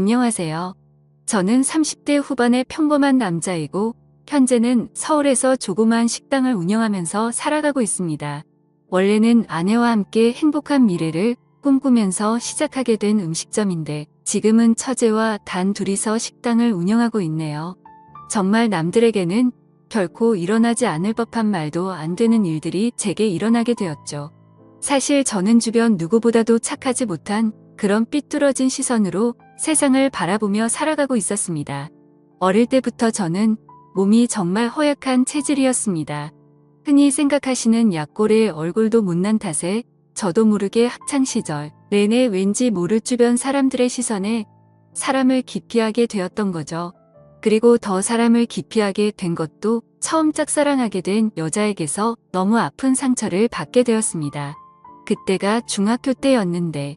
안녕하세요. 저는 30대 후반의 평범한 남자이고 현재는 서울에서 조그만 식당을 운영하면서 살아가고 있습니다. 원래는 아내와 함께 행복한 미래를 꿈꾸면서 시작하게 된 음식점인데 지금은 처제와 단 둘이서 식당을 운영하고 있네요. 정말 남들에게는 결코 일어나지 않을 법한 말도 안 되는 일들이 제게 일어나게 되었죠. 사실 저는 주변 누구보다도 착하지 못한 그런 삐뚤어진 시선으로 세상을 바라보며 살아가고 있었습니다. 어릴 때부터 저는 몸이 정말 허약한 체질이었습니다. 흔히 생각하시는 약골의 얼굴도 못난 탓에 저도 모르게 학창시절 내내 왠지 모를 주변 사람들의 시선에 사람을 기피하게 되었던 거죠. 그리고 더 사람을 기피하게 된 것도 처음 짝사랑하게 된 여자에게서 너무 아픈 상처를 받게 되었습니다. 그때가 중학교 때였는데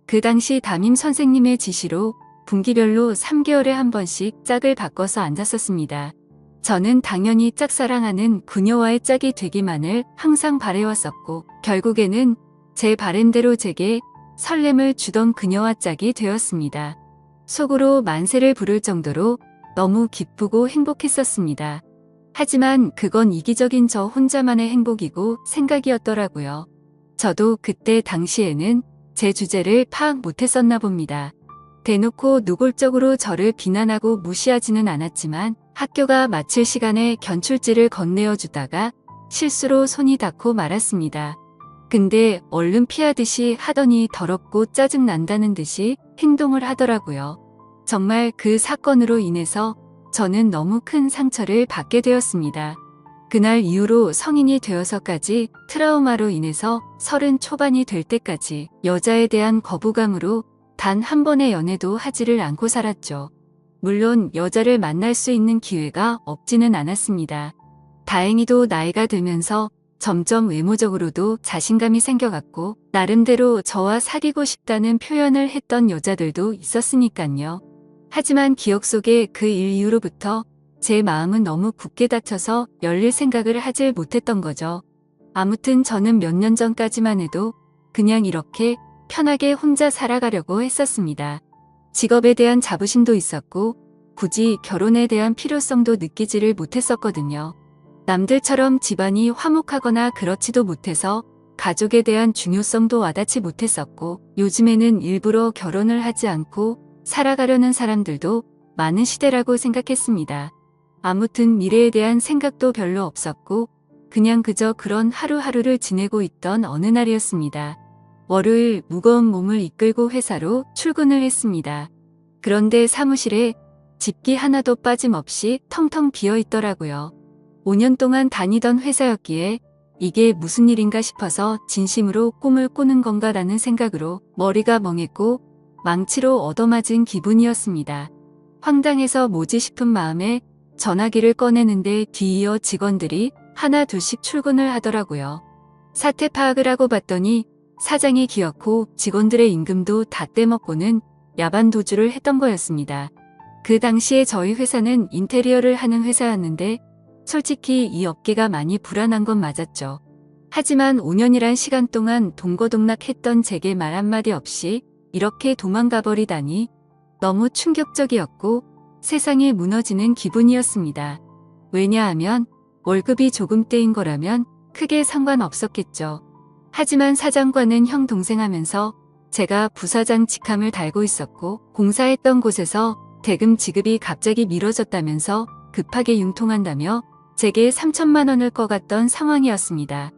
그 당시 담임 선생님의 지시로 분기별로 3개월에 한 번씩 짝을 바꿔서 앉았었습니다. 저는 당연히 짝사랑하는 그녀와의 짝이 되기만을 항상 바래왔었고 결국에는 제 바램대로 제게 설렘을 주던 그녀와 짝이 되었습니다. 속으로 만세를 부를 정도로 너무 기쁘고 행복했었습니다. 하지만 그건 이기적인 저 혼자만의 행복이고 생각이었더라고요. 저도 그때 당시에는 제 주제를 파악 못했었나 봅니다. 대놓고 노골적으로 저를 비난하고 무시하지는 않았지만 학교가 마칠 시간에 견출지를 건네어 주다가 실수로 손이 닿고 말았습니다. 근데 얼른 피하듯이 하더니 더럽고 짜증난다는 듯이 행동을 하더라고요. 정말 그 사건으로 인해서 저는 너무 큰 상처를 받게 되었습니다. 그날 이후로 성인이 되어서까지 트라우마로 인해서 30 초반이 될 때까지 여자에 대한 거부감으로 단 한 번의 연애도 하지를 않고 살았죠. 물론 여자를 만날 수 있는 기회가 없지는 않았습니다. 다행히도 나이가 들면서 점점 외모적으로도 자신감이 생겨갔고 나름대로 저와 사귀고 싶다는 표현을 했던 여자들도 있었으니깐요. 하지만 기억 속에 그 일 이후로부터 제 마음은 너무 굳게 닫혀서 열릴 생각을 하질 못했던 거죠. 아무튼 저는 몇 년 전까지만 해도 그냥 이렇게 편하게 혼자 살아가려고 했었습니다. 직업에 대한 자부심도 있었고 굳이 결혼에 대한 필요성도 느끼지를 못했었거든요. 남들처럼 집안이 화목하거나 그렇지도 못해서 가족에 대한 중요성도 와닿지 못했었고 요즘에는 일부러 결혼을 하지 않고 살아가려는 사람들도 많은 시대라고 생각했습니다. 아무튼 미래에 대한 생각도 별로 없었고 그냥 그저 그런 하루하루를 지내고 있던 어느 날이었습니다. 월요일 무거운 몸을 이끌고 회사로 출근을 했습니다. 그런데 사무실에 집기 하나도 빠짐없이 텅텅 비어 있더라고요. 5년 동안 다니던 회사였기에 이게 무슨 일인가 싶어서 진심으로 꿈을 꾸는 건가라는 생각으로 머리가 멍했고 망치로 얻어맞은 기분이었습니다. 황당해서 뭐지 싶은 마음에 전화기를 꺼내는데 뒤이어 직원들이 하나 둘씩 출근을 하더라고요. 사태 파악을 하고 봤더니 사장이 기어코 직원들의 임금도 다 떼먹고는 야반 도주를 했던 거였습니다. 그 당시에 저희 회사는 인테리어를 하는 회사였는데 솔직히 이 업계가 많이 불안한 건 맞았죠. 하지만 5년이란 시간 동안 동거동락했던 제게 말 한마디 없이 이렇게 도망가 버리다니 너무 충격적이었고 세상이 무너지는 기분이었습니다. 왜냐하면 월급이 조금 떼인 거라면 크게 상관없었겠죠. 하지만 사장과는 형 동생 하면서 제가 부사장 직함을 달고 있었고 공사했던 곳에서 대금 지급이 갑자기 미뤄졌다면서 급하게 융통한다며 제게 3천만 원을 꺼갔던 상황이었습니다.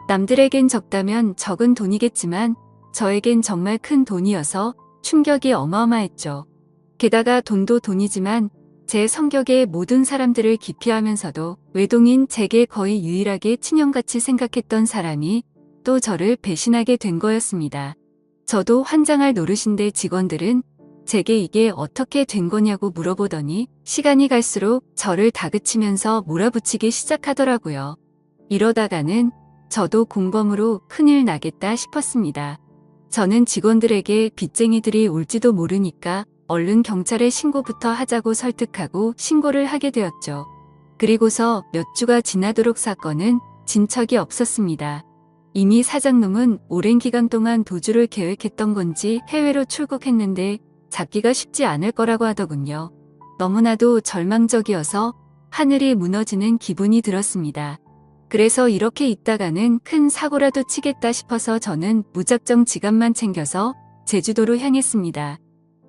남들에겐 적다면 적은 돈이겠지만 저에겐 정말 큰 돈이어서 충격이 어마어마했죠. 게다가 돈도 돈이지만 제 성격에 모든 사람들을 기피하면서도 외동인 제게 거의 유일하게 친형같이 생각했던 사람이 또 저를 배신하게 된 거였습니다. 저도 환장할 노릇인데 직원들은 제게 이게 어떻게 된 거냐고 물어보더니 시간이 갈수록 저를 다그치면서 몰아붙이기 시작하더라고요. 이러다가는 저도 공범으로 큰일 나겠다 싶었습니다. 저는 직원들에게 빚쟁이들이 올지도 모르니까 얼른 경찰에 신고부터 하자고 설득하고 신고를 하게 되었죠. 그리고서 몇 주가 지나도록 사건은 진척이 없었습니다. 이미 사장놈은 오랜 기간 동안 도주를 계획했던 건지 해외로 출국했는데 잡기가 쉽지 않을 거라고 하더군요. 너무나도 절망적이어서 하늘이 무너지는 기분이 들었습니다. 그래서 이렇게 있다가는 큰 사고라도 치겠다 싶어서 저는 무작정 지갑만 챙겨서 제주도로 향했습니다.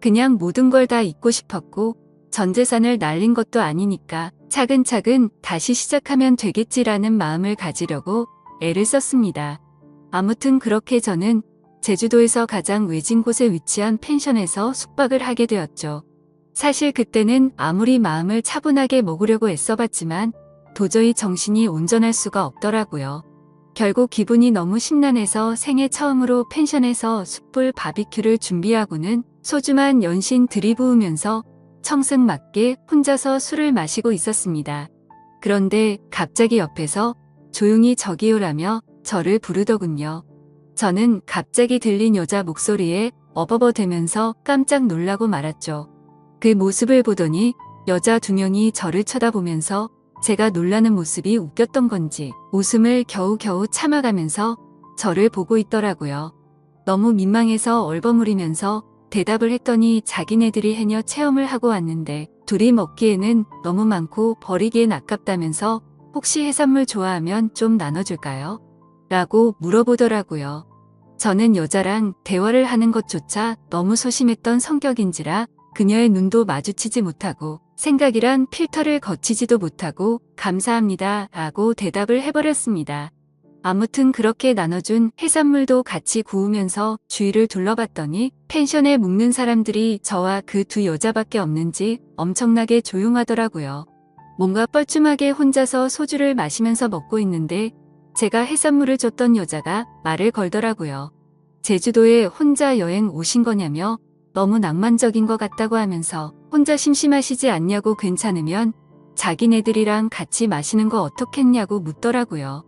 그냥 모든 걸 다 잊고 싶었고 전 재산을 날린 것도 아니니까 차근차근 다시 시작하면 되겠지라는 마음을 가지려고 애를 썼습니다. 아무튼 그렇게 저는 제주도에서 가장 외진 곳에 위치한 펜션에서 숙박을 하게 되었죠. 사실 그때는 아무리 마음을 차분하게 먹으려고 애써봤지만 도저히 정신이 온전할 수가 없더라고요. 결국 기분이 너무 심란해서 생애 처음으로 펜션에서 숯불 바비큐를 준비하고는 소주만 연신 들이부으면서 청승맞게 혼자서 술을 마시고 있었습니다. 그런데 갑자기 옆에서 조용히 저기요라며 저를 부르더군요. 저는 갑자기 들린 여자 목소리에 어버버대면서 깜짝 놀라고 말았죠. 그 모습을 보더니 여자 2명이 저를 쳐다보면서 제가 놀라는 모습이 웃겼던 건지 웃음을 겨우겨우 참아가면서 저를 보고 있더라고요. 너무 민망해서 얼버무리면서 대답을 했더니 자기네들이 해녀 체험을 하고 왔는데 둘이 먹기에는 너무 많고 버리기엔 아깝다면서 혹시 해산물 좋아하면 좀 나눠줄까요? 라고 물어보더라고요. 저는 여자랑 대화를 하는 것조차 너무 소심했던 성격인지라 그녀의 눈도 마주치지 못하고 생각이란 필터를 거치지도 못하고 감사합니다 라고 대답을 해버렸습니다. 아무튼 그렇게 나눠준 해산물도 같이 구우면서 주위를 둘러봤더니 펜션에 묵는 사람들이 저와 그 2 여자밖에 없는지 엄청나게 조용하더라고요. 뭔가 뻘쭘하게 혼자서 소주를 마시면서 먹고 있는데 제가 해산물을 줬던 여자가 말을 걸더라고요. 제주도에 혼자 여행 오신 거냐며 너무 낭만적인 것 같다고 하면서 혼자 심심하시지 않냐고 괜찮으면 자기네들이랑 같이 마시는 거 어떻겠냐고 묻더라고요.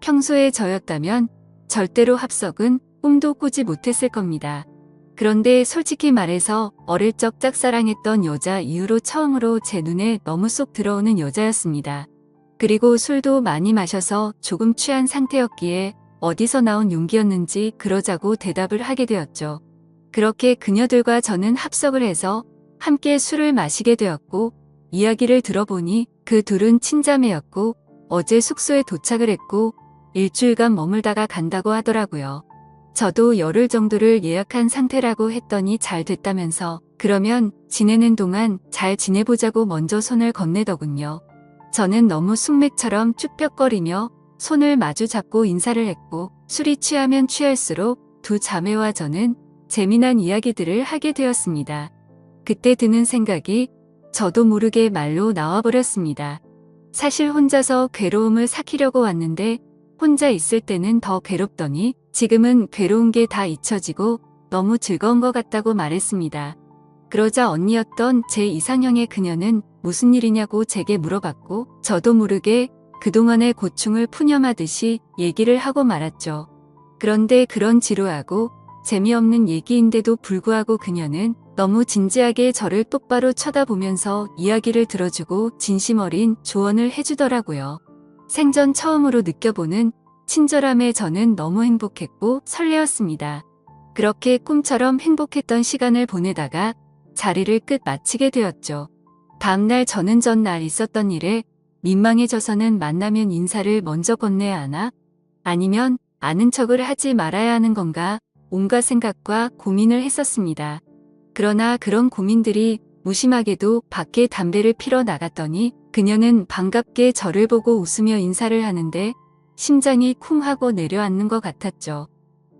평소에 저였다면 절대로 합석은 꿈도 꾸지 못했을 겁니다. 그런데 솔직히 말해서 어릴 적 짝사랑했던 여자 이후로 처음으로 제 눈에 너무 쏙 들어오는 여자였습니다. 그리고 술도 많이 마셔서 조금 취한 상태였기에 어디서 나온 용기였는지 그러자고 대답을 하게 되었죠. 그렇게 그녀들과 저는 합석을 해서 함께 술을 마시게 되었고 이야기를 들어보니 그 2은 친자매였고 어제 숙소에 도착을 했고 일주일간 머물다가 간다고 하더라고요. 저도 열흘 정도를 예약한 상태라고 했더니 잘 됐다면서 그러면 지내는 동안 잘 지내보자고 먼저 손을 건네더군요. 저는 너무 숙맥처럼 쭈뼛거리며 손을 마주 잡고 인사를 했고 술이 취하면 취할수록 2 자매와 저는 재미난 이야기들을 하게 되었습니다. 그때 드는 생각이 저도 모르게 말로 나와버렸습니다. 사실 혼자서 괴로움을 삭히려고 왔는데 혼자 있을 때는 더 괴롭더니 지금은 괴로운 게 다 잊혀지고 너무 즐거운 것 같다고 말했습니다. 그러자 언니였던 제 이상형의 그녀는 무슨 일이냐고 제게 물어봤고 저도 모르게 그동안의 고충을 푸념하듯이 얘기를 하고 말았죠. 그런데 그런 지루하고 재미없는 얘기인데도 불구하고 그녀는 너무 진지하게 저를 똑바로 쳐다보면서 이야기를 들어주고 진심 어린 조언을 해주더라고요. 생전 처음으로 느껴보는 친절함에 저는 너무 행복했고 설레었습니다. 그렇게 꿈처럼 행복했던 시간을 보내다가 자리를 끝 마치게 되었죠. 다음날 저는 전날 있었던 일에 민망해져서는 만나면 인사를 먼저 건네야 하나? 아니면 아는 척을 하지 말아야 하는 건가? 온갖 생각과 고민을 했었습니다. 그러나 그런 고민들이 무심하게도 밖에 담배를 피러 나갔더니 그녀는 반갑게 저를 보고 웃으며 인사를 하는데 심장이 쿵 하고 내려앉는 것 같았죠.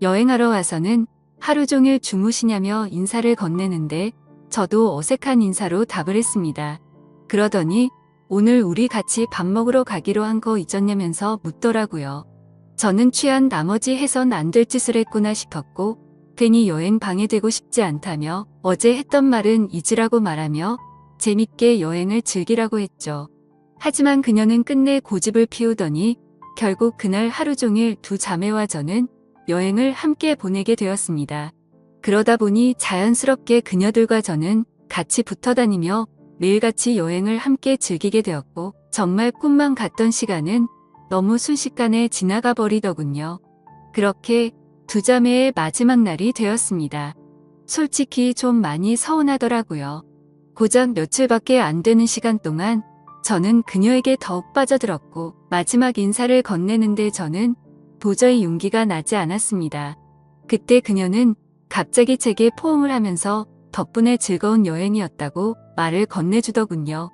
여행하러 와서는 하루 종일 주무시냐며 인사를 건네는데 저도 어색한 인사로 답을 했습니다. 그러더니 오늘 우리 같이 밥 먹으러 가기로 한 거 잊었냐면서 묻더라고요. 저는 취한 나머지 해선 안 될 짓을 했구나 싶었고 괜히 여행 방해되고 싶지 않다며 어제 했던 말은 잊으라고 말하며 재밌게 여행을 즐기라고 했죠. 하지만 그녀는 끝내 고집을 피우더니 결국 그날 하루 종일 2 자매와 저는 여행을 함께 보내게 되었습니다. 그러다 보니 자연스럽게 그녀들과 저는 같이 붙어 다니며 매일같이 여행을 함께 즐기게 되었고 정말 꿈만 같던 시간은 너무 순식간에 지나가 버리더군요. 그렇게 2 자매의 마지막 날이 되었습니다. 솔직히 좀 많이 서운하더라고요. 고작 며칠밖에 안 되는 시간 동안 저는 그녀에게 더욱 빠져들었고 마지막 인사를 건네는데 저는 도저히 용기가 나지 않았습니다. 그때 그녀는 갑자기 제게 포옹을 하면서 덕분에 즐거운 여행이었다고 말을 건네주더군요.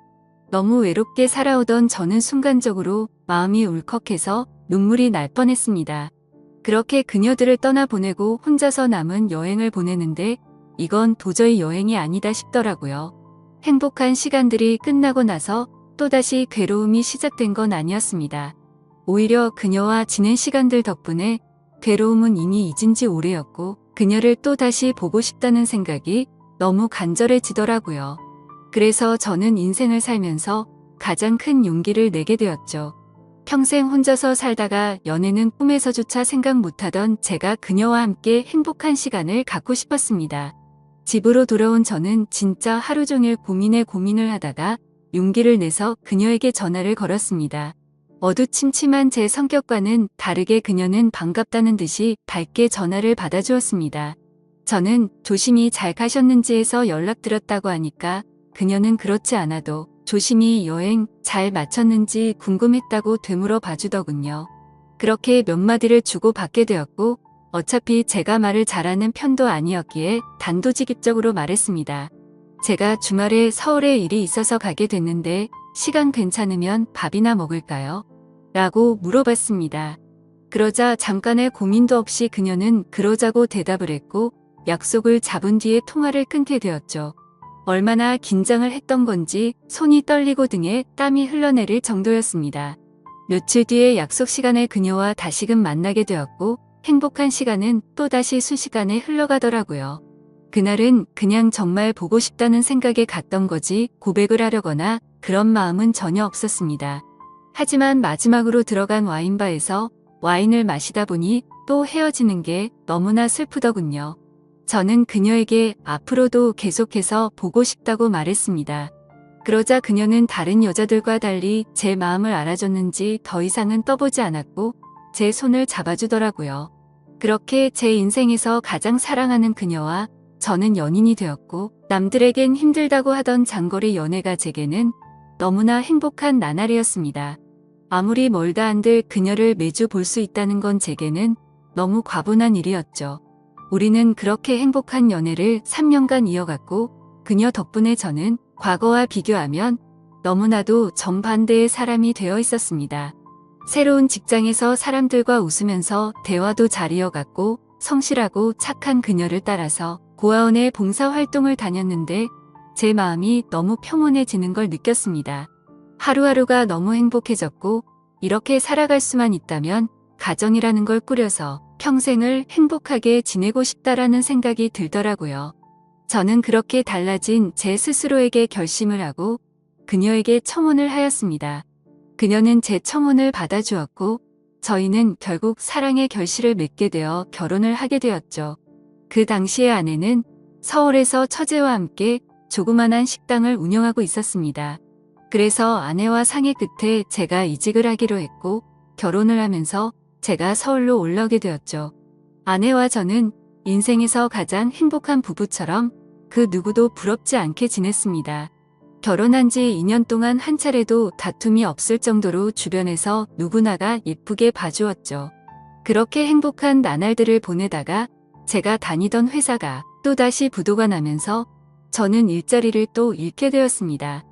너무 외롭게 살아오던 저는 순간적으로 마음이 울컥해서 눈물이 날 뻔했습니다. 그렇게 그녀들을 떠나보내고 혼자서 남은 여행을 보내는데 이건 도저히 여행이 아니다 싶더라고요. 행복한 시간들이 끝나고 나서 또다시 괴로움이 시작된 건 아니었습니다. 오히려 그녀와 지낸 시간들 덕분에 괴로움은 이미 잊은 지 오래였고 그녀를 또다시 보고 싶다는 생각이 너무 간절해지더라고요. 그래서 저는 인생을 살면서 가장 큰 용기를 내게 되었죠. 평생 혼자서 살다가 연애는 꿈에서조차 생각 못하던 제가 그녀와 함께 행복한 시간을 갖고 싶었습니다. 집으로 돌아온 저는 진짜 하루 종일 고민을 하다가 용기를 내서 그녀에게 전화를 걸었습니다. 어두침침한 제 성격과는 다르게 그녀는 반갑다는 듯이 밝게 전화를 받아주었습니다. 저는 조심히 잘 가셨는지 해서 연락드렸다고 하니까 그녀는 그렇지 않아도 조심히 여행 잘 마쳤는지 궁금했다고 되물어 봐주더군요. 그렇게 몇 마디를 주고받게 되었고 어차피 제가 말을 잘하는 편도 아니었기에 단도직입적으로 말했습니다. 제가 주말에 서울에 일이 있어서 가게 됐는데 시간 괜찮으면 밥이나 먹을까요? 라고 물어봤습니다. 그러자 잠깐의 고민도 없이 그녀는 그러자고 대답을 했고 약속을 잡은 뒤에 통화를 끊게 되었죠. 얼마나 긴장을 했던 건지 손이 떨리고 등에 땀이 흘러내릴 정도였습니다. 며칠 뒤에 약속 시간에 그녀와 다시금 만나게 되었고 행복한 시간은 또다시 순식간에 흘러가더라고요. 그날은 그냥 정말 보고 싶다는 생각에 갔던 거지 고백을 하려거나 그런 마음은 전혀 없었습니다. 하지만 마지막으로 들어간 와인바에서 와인을 마시다 보니 또 헤어지는 게 너무나 슬프더군요. 저는 그녀에게 앞으로도 계속해서 보고 싶다고 말했습니다. 그러자 그녀는 다른 여자들과 달리 제 마음을 알아줬는지 더 이상은 떠보지 않았고 제 손을 잡아주더라고요. 그렇게 제 인생에서 가장 사랑하는 그녀와 저는 연인이 되었고 남들에겐 힘들다고 하던 장거리 연애가 제게는 너무나 행복한 나날이었습니다. 아무리 멀다 한들 그녀를 매주 볼 수 있다는 건 제게는 너무 과분한 일이었죠. 우리는 그렇게 행복한 연애를 3년간 이어갔고 그녀 덕분에 저는 과거와 비교하면 너무나도 정반대의 사람이 되어 있었습니다. 새로운 직장에서 사람들과 웃으면서 대화도 잘 이어갔고 성실하고 착한 그녀를 따라서 고아원에 봉사활동을 다녔는데 제 마음이 너무 평온해지는 걸 느꼈습니다. 하루하루가 너무 행복해졌고 이렇게 살아갈 수만 있다면 가정이라는 걸 꾸려서 평생을 행복하게 지내고 싶다라는 생각이 들더라고요. 저는 그렇게 달라진 제 스스로에게 결심을 하고 그녀에게 청혼을 하였습니다. 그녀는 제 청혼을 받아주었고 저희는 결국 사랑의 결실을 맺게 되어 결혼을 하게 되었죠. 그 당시의 아내는 서울에서 처제와 함께 조그만한 식당을 운영하고 있었습니다. 그래서 아내와 상의 끝에 제가 이직을 하기로 했고 결혼을 하면서 제가 서울로 올라오게 되었죠. 아내와 저는 인생에서 가장 행복한 부부처럼 그 누구도 부럽지 않게 지냈습니다. 결혼한 지 2년 동안 한 차례도 다툼이 없을 정도로 주변에서 누구나가 예쁘게 봐주었죠. 그렇게 행복한 나날들을 보내다가 제가 다니던 회사가 또다시 부도가 나면서 저는 일자리를 또 잃게 되었습니다.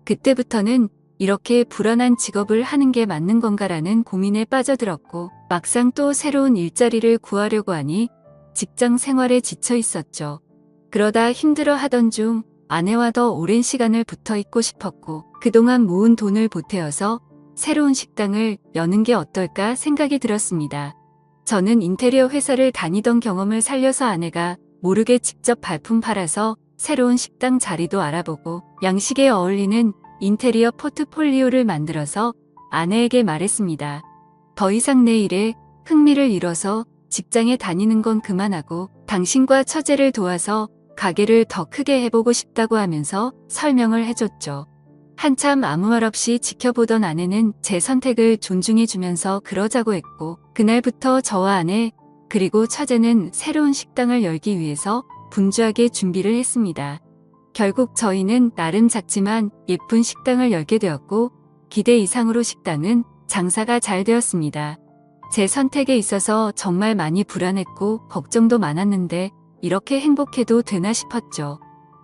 그때부터는 이렇게 불안한 직업을 하는 게 맞는 건가라는 고민에 빠져들었고 막상 또 새로운 일자리를 구하려고 하니 직장 생활에 지쳐 있었죠. 그러다 힘들어 하던 중 아내와 더 오랜 시간을 붙어 있고 싶었고 그동안 모은 돈을 보태어서 새로운 식당을 여는 게 어떨까 생각이 들었습니다. 저는 인테리어 회사를 다니던 경험을 살려서 아내가 모르게 직접 발품 팔아서 새로운 식당 자리도 알아보고 양식에 어울리는 인테리어 포트폴리오를 만들어서 아내에게 말했습니다. 더 이상 내 일에 흥미를 잃어서 직장에 다니는 건 그만하고 당신과 처제를 도와서 가게를 더 크게 해보고 싶다고 하면서 설명을 해줬죠. 한참 아무 말 없이 지켜보던 아내는 제 선택을 존중해주면서 그러자고 했고 그날부터 저와 아내 그리고 처제는 새로운 식당을 열기 위해서 분주하게 준비를 했습니다. 결국 저희는 나름 작지만 예쁜 식당을 열게 되었고 기대 이상으로 식당은 장사가 잘 되었습니다. 제 선택에 있어서 정말 많이 불안했고 걱정도 많았는데 이렇게 행복해도 되나 싶었죠.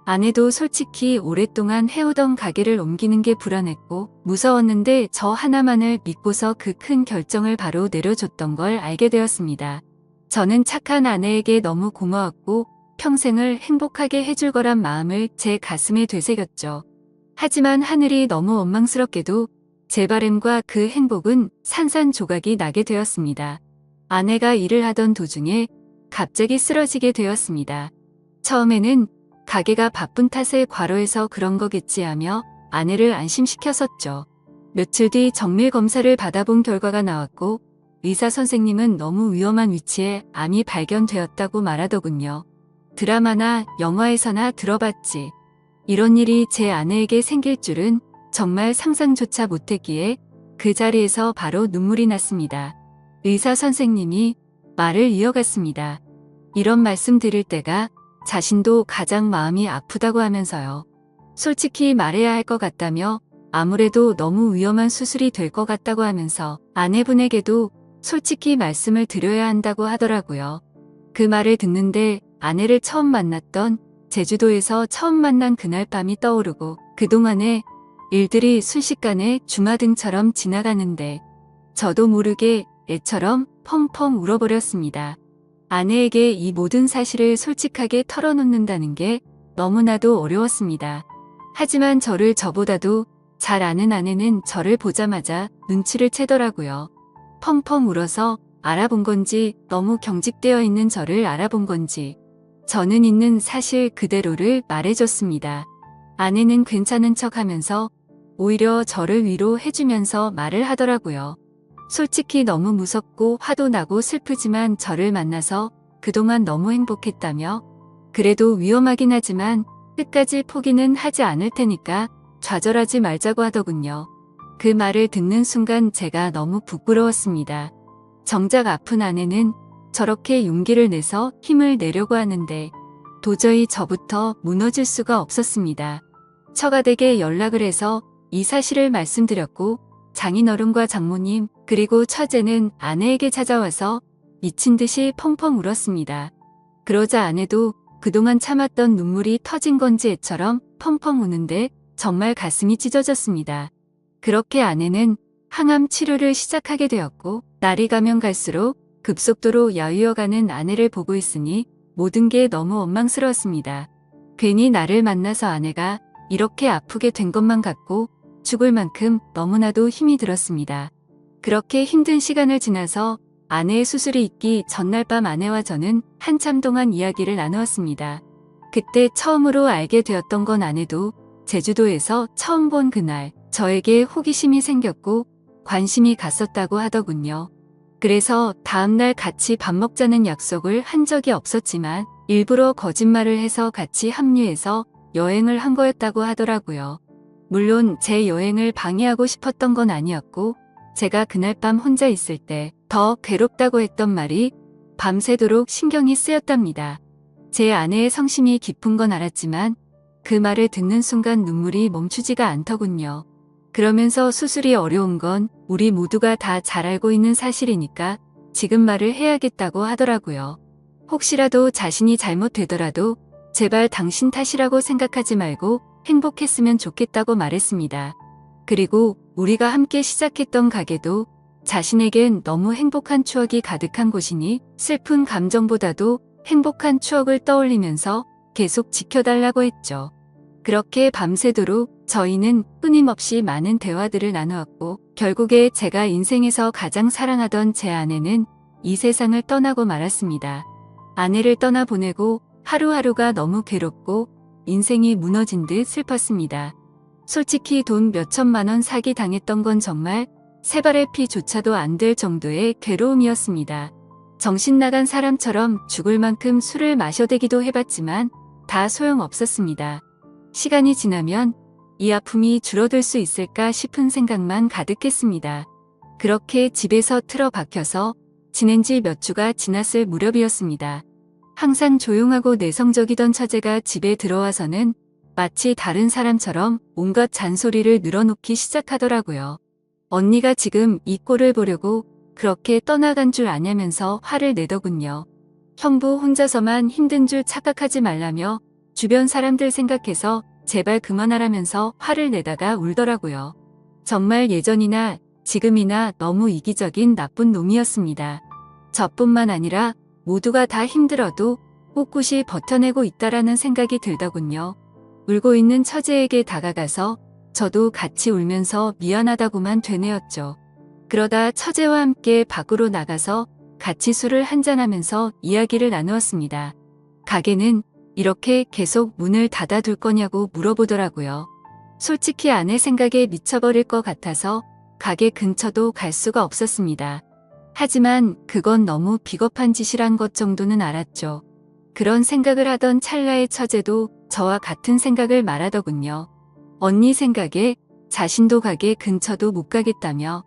아내도 솔직히 오랫동안 해오던 가게를 옮기는 게 불안했고 무서웠는데 저 하나만을 믿고서 그 큰 결정을 바로 내려줬던 걸 알게 되었습니다. 저는 착한 아내에게 너무 고마웠고 평생을 행복하게 해줄 거란 마음을 제 가슴에 되새겼죠. 하지만 하늘이 너무 원망스럽게도 제 바램과 그 행복은 산산조각이 나게 되었습니다. 아내가 일을 하던 도중에 갑자기 쓰러지게 되었습니다. 처음에는 가게가 바쁜 탓에 과로해서 그런 거겠지 하며 아내를 안심시켰었죠. 며칠 뒤 정밀 검사를 받아본 결과가 나왔고 의사 선생님은 너무 위험한 위치에 암이 발견되었다고 말하더군요. 드라마나 영화에서나 들어봤지. 이런 일이 제 아내에게 생길 줄은 정말 상상조차 못했기에 그 자리에서 바로 눈물이 났습니다. 의사 선생님이 말을 이어갔습니다. 이런 말씀 드릴 때가 자신도 가장 마음이 아프다고 하면서요. 솔직히 말해야 할 것 같다며 아무래도 너무 위험한 수술이 될 것 같다고 하면서 아내분에게도 솔직히 말씀을 드려야 한다고 하더라고요. 그 말을 듣는데 아내를 처음 만났던 제주도에서 처음 만난 그날 밤이 떠오르고 그동안의 일들이 순식간에 주마등처럼 지나가는데 저도 모르게 애처럼 펑펑 울어버렸습니다. 아내에게 이 모든 사실을 솔직하게 털어놓는다는 게 너무나도 어려웠습니다. 하지만 저를 저보다도 잘 아는 아내는 저를 보자마자 눈치를 채더라고요. 펑펑 울어서 알아본 건지 너무 경직되어 있는 저를 알아본 건지 저는 있는 사실 그대로를 말해줬습니다. 아내는 괜찮은 척 하면서 오히려 저를 위로해주면서 말을 하더라고요. 솔직히 너무 무섭고 화도 나고 슬프지만 저를 만나서 그동안 너무 행복했다며 그래도 위험하긴 하지만 끝까지 포기는 하지 않을 테니까 좌절하지 말자고 하더군요. 그 말을 듣는 순간 제가 너무 부끄러웠습니다. 정작 아픈 아내는 저렇게 용기를 내서 힘을 내려고 하는데 도저히 저부터 무너질 수가 없었습니다. 처가댁에 연락을 해서 이 사실을 말씀드렸고 장인어른과 장모님 그리고 처제는 아내에게 찾아와서 미친 듯이 펑펑 울었습니다. 그러자 아내도 그동안 참았던 눈물이 터진 건지 애처럼 펑펑 우는데 정말 가슴이 찢어졌습니다. 그렇게 아내는 항암 치료를 시작하게 되었고 날이 가면 갈수록 급속도로 야위어가는 아내를 보고 있으니 모든 게 너무 원망스러웠습니다. 괜히 나를 만나서 아내가 이렇게 아프게 된 것만 같고 죽을 만큼 너무나도 힘이 들었습니다. 그렇게 힘든 시간을 지나서 아내의 수술이 있기 전날 밤 아내와 저는 한참 동안 이야기를 나누었습니다. 그때 처음으로 알게 되었던 건 아내도 제주도에서 처음 본 그날 저에게 호기심이 생겼고 관심이 갔었다고 하더군요. 그래서 다음날 같이 밥 먹자는 약속을 한 적이 없었지만 일부러 거짓말을 해서 같이 합류해서 여행을 한 거였다고 하더라고요. 물론 제 여행을 방해하고 싶었던 건 아니었고 제가 그날 밤 혼자 있을 때 더 괴롭다고 했던 말이 밤새도록 신경이 쓰였답니다. 제 아내의 성심이 깊은 건 알았지만 그 말을 듣는 순간 눈물이 멈추지가 않더군요. 그러면서 수술이 어려운 건 우리 모두가 다 잘 알고 있는 사실이니까 지금 말을 해야겠다고 하더라고요. 혹시라도 자신이 잘못되더라도 제발 당신 탓이라고 생각하지 말고 행복했으면 좋겠다고 말했습니다. 그리고 우리가 함께 시작했던 가게도 자신에겐 너무 행복한 추억이 가득한 곳이니 슬픈 감정보다도 행복한 추억을 떠올리면서 계속 지켜달라고 했죠. 그렇게 밤새도록 저희는 끊임없이 많은 대화들을 나누었고 결국에 제가 인생에서 가장 사랑하던 제 아내는 이 세상을 떠나고 말았습니다. 아내를 떠나보내고 하루하루가 너무 괴롭고 인생이 무너진 듯 슬펐습니다. 솔직히 돈 몇천만 원 사기 당했던 건 정말 세 발의 피조차도 안 될 정도의 괴로움이었습니다. 정신 나간 사람처럼 죽을 만큼 술을 마셔대기도 해봤지만 다 소용없었습니다. 시간이 지나면 이 아픔이 줄어들 수 있을까 싶은 생각만 가득했습니다. 그렇게 집에서 틀어박혀서 지낸 지 몇 주가 지났을 무렵이었습니다. 항상 조용하고 내성적이던 처제가 집에 들어와서는 마치 다른 사람처럼 온갖 잔소리를 늘어놓기 시작하더라고요. 언니가 지금 이 꼴을 보려고 그렇게 떠나간 줄 아냐면서 화를 내더군요. 형부 혼자서만 힘든 줄 착각하지 말라며 주변 사람들 생각해서 제발 그만하라면서 화를 내다가 울더라고요. 정말 예전이나 지금이나 너무 이기적인 나쁜 놈이었습니다. 저뿐만 아니라 모두가 다 힘들어도 꿋꿋이 버텨내고 있다라는 생각이 들더군요. 울고 있는 처제에게 다가가서 저도 같이 울면서 미안하다고만 되뇌었죠. 그러다 처제와 함께 밖으로 나가서 같이 술을 한잔하면서 이야기를 나누었습니다. 가게는 이렇게 계속 문을 닫아둘 거냐고 물어보더라고요. 솔직히 아내 생각에 미쳐버릴 것 같아서 가게 근처도 갈 수가 없었습니다. 하지만 그건 너무 비겁한 짓이란 것 정도는 알았죠. 그런 생각을 하던 찰나의 처제도 저와 같은 생각을 말하더군요. 언니 생각에 자신도 가게 근처도 못 가겠다며.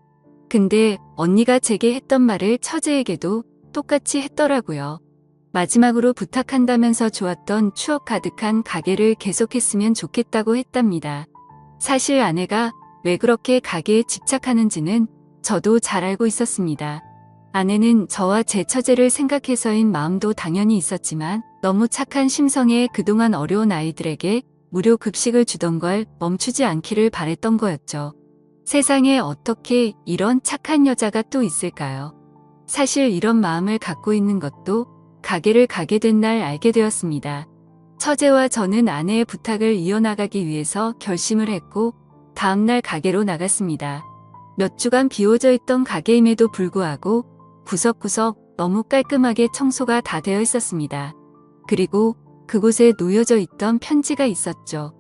근데 언니가 제게 했던 말을 처제에게도 똑같이 했더라고요. 마지막으로 부탁한다면서 좋았던 추억 가득한 가게를 계속했으면 좋겠다고 했답니다. 사실 아내가 왜 그렇게 가게에 집착하는지는 저도 잘 알고 있었습니다. 아내는 저와 제 처제를 생각해서인 마음도 당연히 있었지만 너무 착한 심성에 그동안 어려운 아이들에게 무료 급식을 주던 걸 멈추지 않기를 바랬던 거였죠. 세상에 어떻게 이런 착한 여자가 또 있을까요? 사실 이런 마음을 갖고 있는 것도 가게를 가게 된 날 알게 되었습니다. 처제와 저는 아내의 부탁을 이어나가기 위해서 결심을 했고 다음날 가게로 나갔습니다. 몇 주간 비워져 있던 가게임에도 불구하고 구석구석 너무 깔끔하게 청소가 다 되어 있었습니다. 그리고 그곳에 놓여져 있던 편지가 있었죠.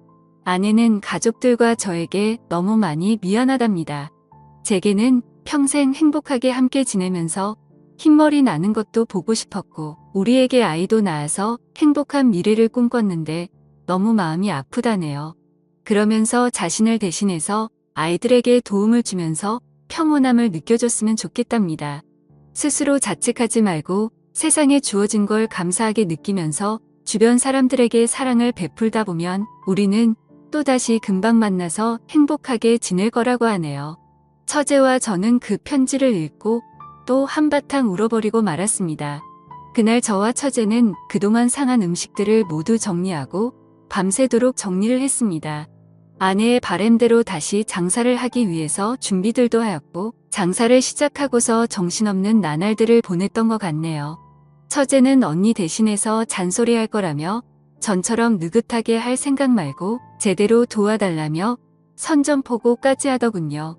아내는 가족들과 저에게 너무 많이 미안하답니다. 제게는 평생 행복하게 함께 지내면서 흰머리 나는 것도 보고 싶었고 우리에게 아이도 낳아서 행복한 미래를 꿈꿨는데 너무 마음이 아프다네요. 그러면서 자신을 대신해서 아이들에게 도움을 주면서 평온함을 느껴줬으면 좋겠답니다. 스스로 자책하지 말고 세상에 주어진 걸 감사하게 느끼면서 주변 사람들에게 사랑을 베풀다 보면 우리는 또다시 금방 만나서 행복하게 지낼 거라고 하네요. 처제와 저는 그 편지를 읽고 또 한바탕 울어버리고 말았습니다. 그날 저와 처제는 그동안 상한 음식들을 모두 정리하고 밤새도록 정리를 했습니다. 아내의 바램대로 다시 장사를 하기 위해서 준비들도 하였고 장사를 시작하고서 정신없는 나날들을 보냈던 것 같네요. 처제는 언니 대신해서 잔소리할 거라며 전처럼 느긋하게 할 생각 말고 제대로 도와달라며 선전포고까지 하더군요.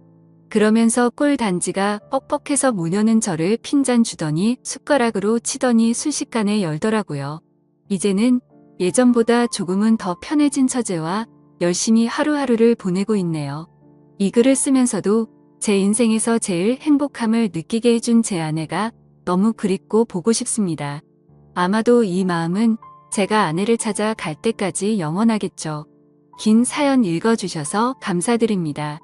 그러면서 꿀 단지가 뻑뻑해서 모녀는 저를 핀잔 주더니 숟가락으로 치더니 순식간에 열더라고요. 이제는 예전보다 조금은 더 편해진 처제와 열심히 하루하루를 보내고 있네요. 이 글을 쓰면서도 제 인생에서 제일 행복함을 느끼게 해준 제 아내가 너무 그립고 보고 싶습니다. 아마도 이 마음은 제가 아내를 찾아 갈 때까지 영원하겠죠. 긴 사연 읽어주셔서 감사드립니다.